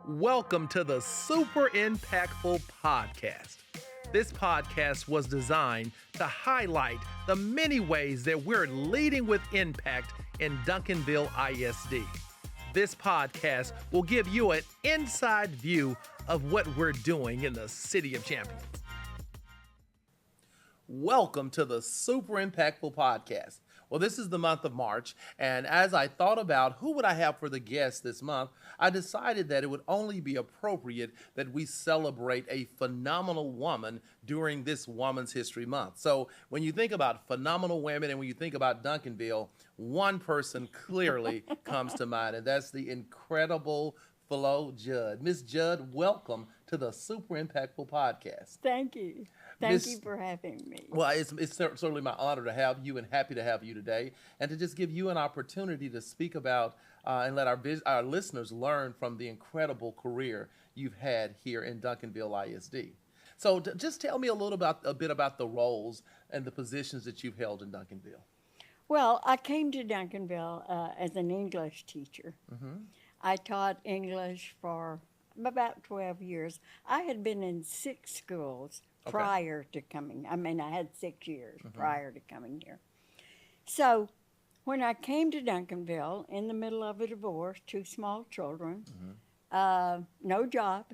Welcome to the Super Impactful Podcast. This podcast was designed to highlight the many ways that we're leading with impact in Duncanville ISD. This podcast will give you an inside view of what we're doing in the City of Champions. Welcome to the Super Impactful Podcast. Well, this is the month of March, and as I thought about who would I have for the guest this month, I decided that it would only be appropriate that we celebrate a phenomenal woman during this Women's History Month. So when you think about phenomenal women and when you think about Duncanville, one person clearly comes to mind, and that's the incredible Flo Judd. Miss Judd, welcome to the Super Impactful Podcast. Thank you. Thank you for having me. Well, it's certainly my honor to have you and happy to have you today and to just give you an opportunity to speak about and let our listeners learn from the incredible career you've had here in Duncanville ISD. So just tell me a bit about the roles and the positions that you've held in Duncanville. Well, I came to Duncanville as an English teacher. Mm-hmm. I taught English for about 12 years. I had been in 6 schools prior to coming. I had 6 years prior to coming here. So when I came to Duncanville in the middle of a divorce, 2 small children, no job,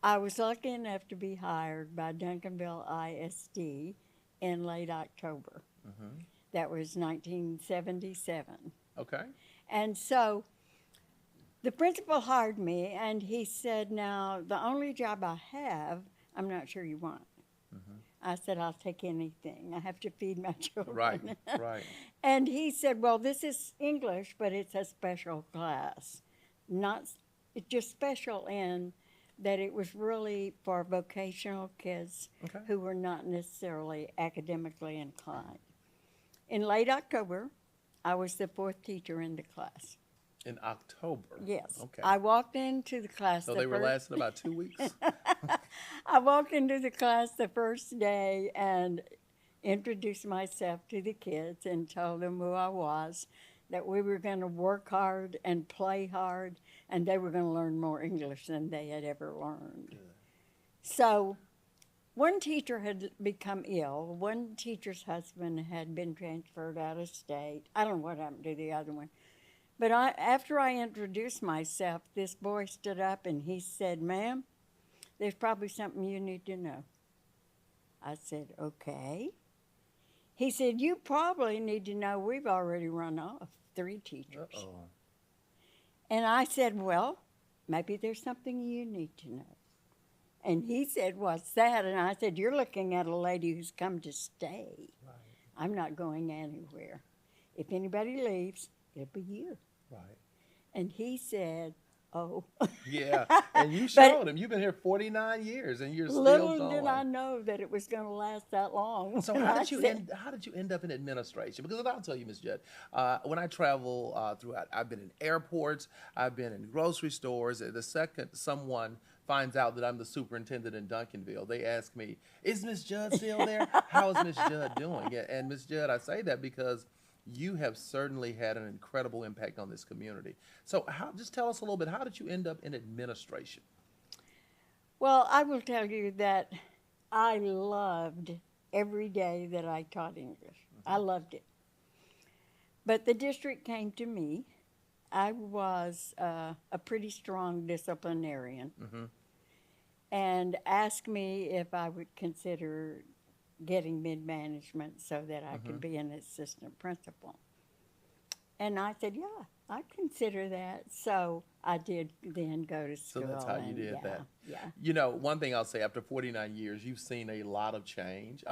I was lucky enough to be hired by Duncanville ISD in late October. That was 1977. Okay. And so the principal hired me, and he said, now, the only job I have, I'm not sure you want. I said, I'll take anything. I have to feed my children. Right. And he said, well, this is English, but it's a special class. It's just special in that it was really for vocational kids who were not necessarily academically inclined. In late October, I was the 4th teacher in the class. In October? Yes. Okay. I walked into the class. So they were lasting about 2 weeks? I walked into the class the first day and introduced myself to the kids and told them who I was, that we were going to work hard and play hard, and they were going to learn more English than they had ever learned. Good. So one teacher had become ill. One teacher's husband had been transferred out of state. I don't know what happened to the other one. But after I introduced myself, this boy stood up and he said, ma'am, there's probably something you need to know. I said, okay. He said, you probably need to know we've already run off 3 teachers. Uh-oh. And I said, well, maybe there's something you need to know. And he said, what's that? And I said, you're looking at a lady who's come to stay. Right. I'm not going anywhere. If anybody leaves, it'll be you. Right. And he said, oh. Yeah, and you showed him. You've been here 49 years, and you're still going. Little did I know that it was going to last that long. So how did you end up in administration? Because I'll tell you, Ms. Judd, when I travel throughout, I've been in airports, I've been in grocery stores. The second someone finds out that I'm the superintendent in Duncanville, they ask me, is Ms. Judd still there? How is Ms. Judd doing? And Ms. Judd, I say that because you have certainly had an incredible impact on this community. So just tell us a little bit, how did you end up in administration? Well, I will tell you that I loved every day that I taught English. I loved it. But the district came to me. I was a pretty strong disciplinarian and asked me if I would consider getting mid-management so that I could be an assistant principal. And I said, yeah, I'd consider that. So I did then go to school. So that's how you did that. Yeah. You know, one thing I'll say, after 49 years, you've seen a lot of change.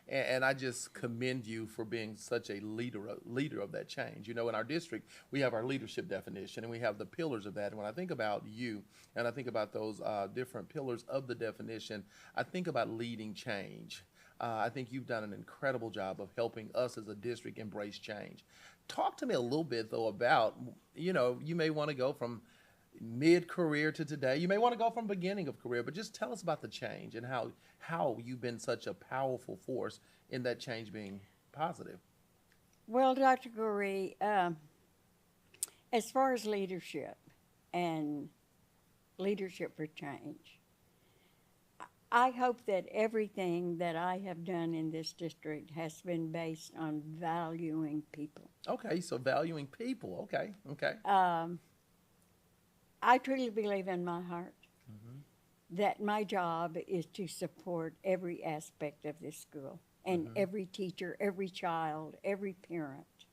And I just commend you for being such a leader of that change. You know, in our district, we have our leadership definition, and we have the pillars of that. And when I think about you, and I think about those different pillars of the definition, I think about leading change. I think you've done an incredible job of helping us as a district embrace change. Talk to me a little bit, though, about, you know, you may want to go from mid-career to today. You may want to go from beginning of career, but just tell us about the change and how you've been such a powerful force in that change being positive. Well, Dr. Goree, as far as leadership and leadership for change. I hope that everything that I have done in this district has been based on valuing people. Okay, so valuing people. Okay, okay. I truly believe in my heart that my job is to support every aspect of this school and every teacher, every child, every parent,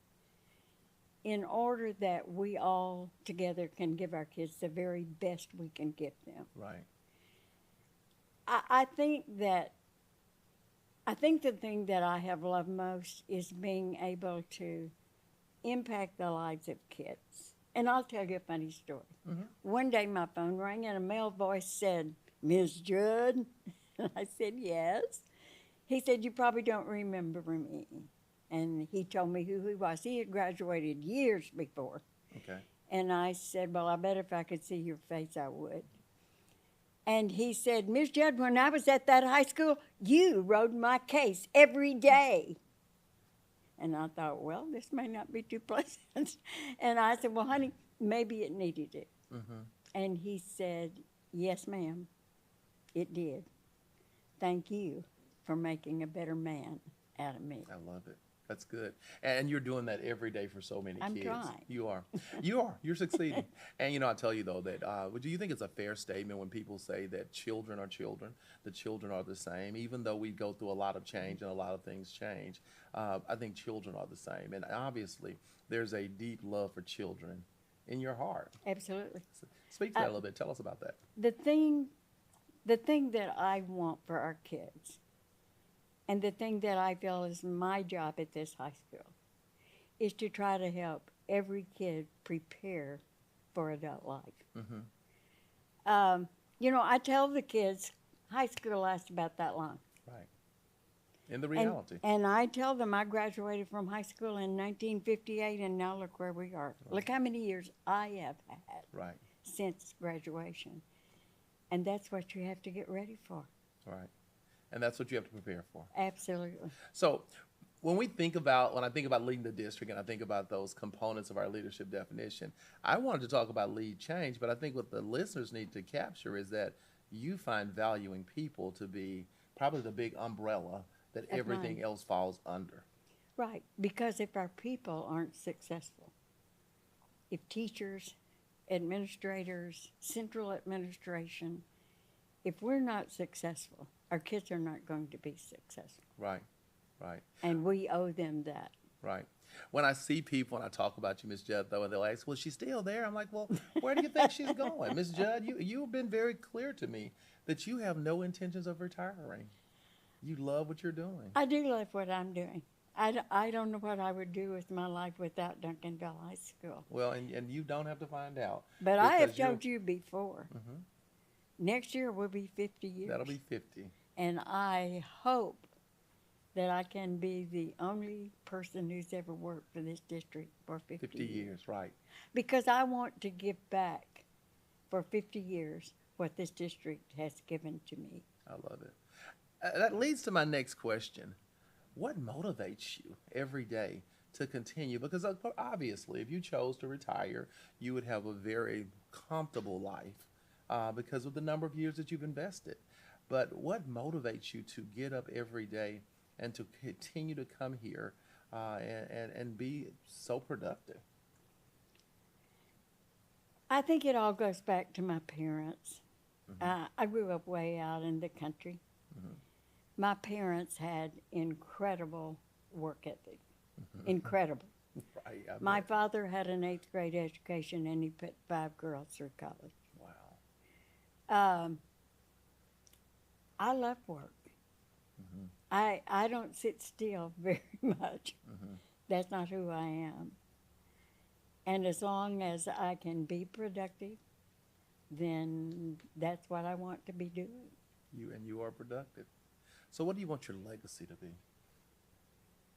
in order that we all together can give our kids the very best we can give them. Right. I think the thing that I have loved most is being able to impact the lives of kids. And I'll tell you a funny story. One day my phone rang and a male voice said, "Ms. Judd?" And I said, "Yes." He said, "You probably don't remember me." And he told me who he was. He had graduated years before. Okay. And I said, "Well, I bet if I could see your face, I would." And he said, "Ms. Judd, when I was at that high school, you rode my case every day." And I thought, well, this may not be too pleasant. And I said, "Well, honey, maybe it needed it." And he said, "Yes, ma'am, it did. Thank you for making a better man out of me." I love it. That's good. And you're doing that every day for so many I'm kids. trying. You are. You are. You're succeeding. And, I tell you, though, that do you think it's a fair statement when people say that children are children, the children are the same, even though we go through a lot of change and a lot of things change? I think children are the same. And obviously, there's a deep love for children in your heart. Absolutely. Speak to that a little bit. Tell us about that. The thing that I want for our kids, and the thing that I feel is my job at this high school, is to try to help every kid prepare for adult life. I tell the kids, high school lasts about that long. Right. In the reality. And I tell them I graduated from high school in 1958, and now look where we are. Right. Look how many years I have had since graduation. And that's what you have to get ready for. Right. And that's what you have to prepare for. Absolutely. So when I think about leading the district and I think about those components of our leadership definition, I wanted to talk about lead change, but I think what the listeners need to capture is that you find valuing people to be probably the big umbrella that everything else falls under. Right, because if our people aren't successful, if teachers, administrators, central administration, if we're not successful, our kids are not going to be successful. Right, right. And we owe them that. Right. When I see people and I talk about you, Ms. Judd, though, and they'll ask, "Well, she's still there?" I'm like, "Well, where do you think she's going?" Ms. Judd, you've been very clear to me that you have no intentions of retiring. You love what you're doing. I do love what I'm doing. I don't know what I would do with my life without Duncanville High School. Well, and you don't have to find out. But I have told you before, next year will be 50 years. That'll be 50. And I hope that I can be the only person who's ever worked for this district for 50 years, right. Because I want to give back for 50 years what this district has given to me. I love it. That leads to my next question. What motivates you every day to continue? Because obviously, if you chose to retire, you would have a very comfortable life because of the number of years that you've invested. But what motivates you to get up every day and to continue to come here and be so productive? I think it all goes back to my parents. I grew up way out in the country. My parents had incredible work ethic, incredible. Right, my father had an 8th grade education, and he put 5 girls through college. Wow. I love work. I don't sit still very much. That's not who I am. And as long as I can be productive, then that's what I want to be doing. You are productive. So what do you want your legacy to be?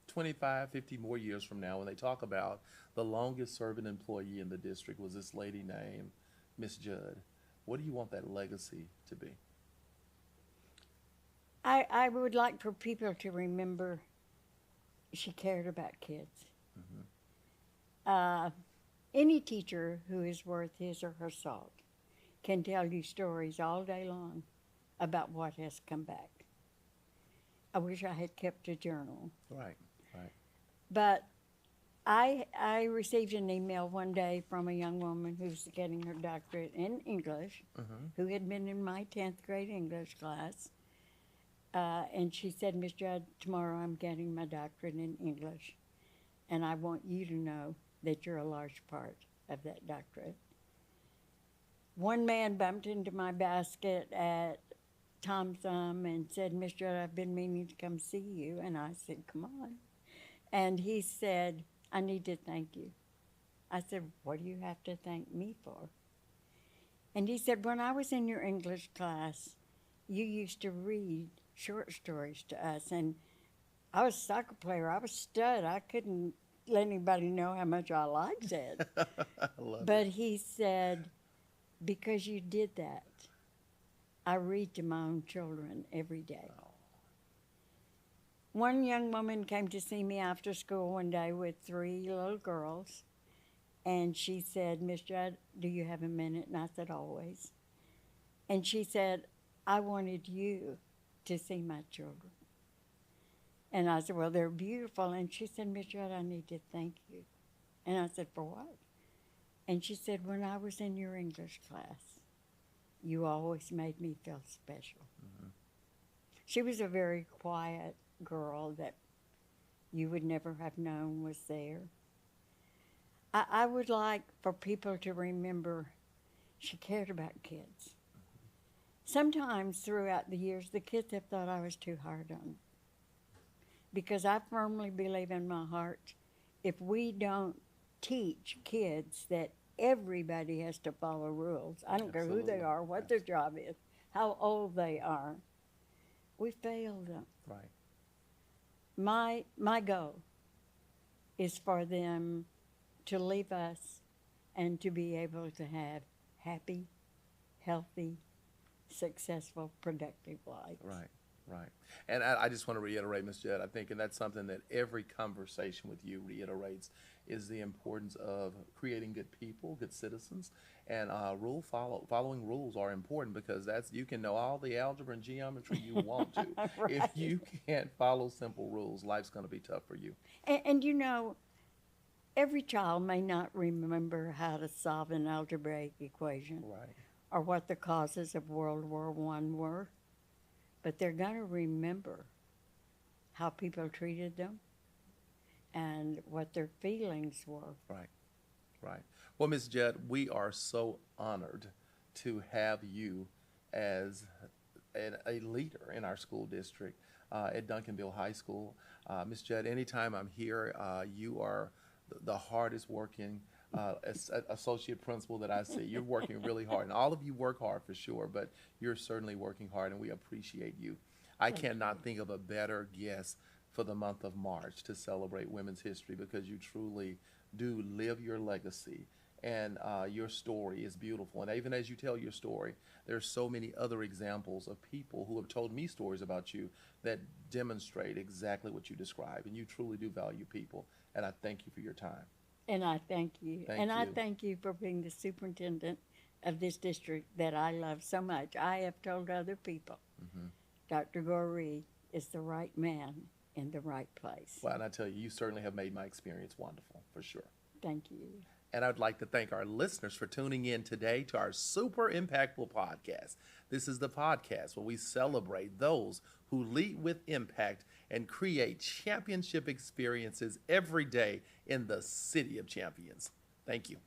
25, 50 more years from now, when they talk about the longest serving employee in the district was this lady named Miss Judd, what do you want that legacy to be? I would like for people to remember she cared about kids. Any teacher who is worth his or her salt can tell you stories all day long about what has come back. I wish I had kept a journal. Right, right. But I received an email one day from a young woman who's getting her doctorate in English, who had been in my 10th grade English class. And she said, Miss Judd, tomorrow I'm getting my doctorate in English. And I want you to know that you're a large part of that doctorate. One man bumped into my basket at Tom Thumb and said, Miss Judd, I've been meaning to come see you. And I said, come on. And he said, I need to thank you. I said, what do you have to thank me for? And he said, when I was in your English class, you used to read short stories to us. And I was a soccer player. I was stud. I couldn't let anybody know how much I liked it. I love But it. he said, because you did that, I read to my own children every day. Oh. One young woman came to see me after school one day with 3 little girls, and she said, Miss Judd, do you have a minute? And I said, always. And she said, I wanted you to see my children. And I said, well, they're beautiful. And she said, Miss Judd, I need to thank you. And I said, for what? And she said, when I was in your English class, you always made me feel special. She was a very quiet girl that you would never have known was there. I would like for people to remember she cared about kids. Sometimes throughout the years, the kids have thought I was too hard on them. Because I firmly believe in my heart, if we don't teach kids that everybody has to follow rules, I don't care who they Absolutely. are, what their job is, how old they are, we failed them. Right. My goal is for them to leave us and to be able to have happy, healthy, successful, productive lives. Right, right. And I just want to reiterate, Ms. Judd, I think, and that's something that every conversation with you reiterates, is the importance of creating good people, good citizens, and following rules are important, because you can know all the algebra and geometry you want to. Right. If you can't follow simple rules, life's going to be tough for you. And you know, every child may not remember how to solve an algebraic equation Right. or what the causes of World War I were, but they're going to remember how people treated them and what their feelings were. Right, right. Well, Ms. Judd, we are so honored to have you as a leader in our school district at Duncanville High School. Ms. Judd, anytime I'm here, you are the hardest working associate principal that I see. You're working really hard, and all of you work hard for sure, but you're certainly working hard, and we appreciate you. I cannot think of a better guest for the month of March to celebrate Women's History, because you truly do live your legacy, and your story is beautiful. And even as you tell your story, there's so many other examples of people who have told me stories about you that demonstrate exactly what you describe, and you truly do value people, and I thank you for your time. And I thank you. Thank and I you. thank you for being the superintendent of this district that I love so much. I have told other people, Dr. Goree is the right man in the right place. Well, and I tell you, you certainly have made my experience wonderful, for sure. Thank you. And I'd like to thank our listeners for tuning in today to our Super Impactful Podcast. This is the podcast where we celebrate those who lead with impact and create championship experiences every day in the City of Champions. Thank you.